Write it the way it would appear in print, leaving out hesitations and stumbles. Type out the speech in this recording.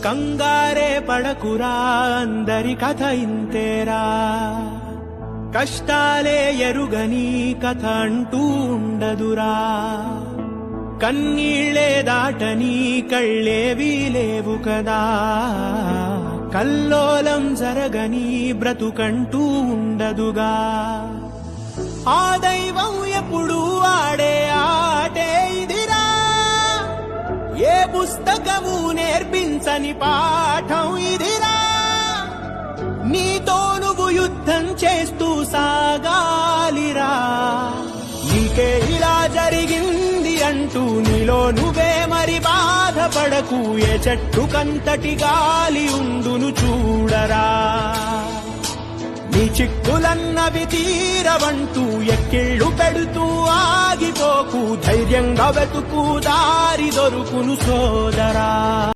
కంగారే పడకురా, అందరి కథ ఇంతేరా. కష్టాలే ఎరుగని కథ అంటూ ఉండదురా. కన్నీళ్లే దాటని కళ్ళేవీ లేవు కదా. కల్లోలం జరగని బ్రతుకంటూ ఉండదుగా. ఆ దైవం ఎప్పుడు ఆడే ఆటే ఇదిరా. ఏ పుస్తకము నేర్పించని పాఠం ఇదిరా. నీతో నువ్వు యుద్ధం చేస్తూ సాగాలిరా. నీకే ఇలా జరిగింది అంటూ నీలో నువ్వే మరి బాధపడకు. ఏ చెట్టు కంతటి గాలి ఉండును చూడరా. నీ చిక్కులన్నవి తీరవంటూ ఎక్కిళ్ళు పెడుతూ ఆగిపోకు. ధైర్యంగా వెతుకు, దారి దొరుకును సోదరా.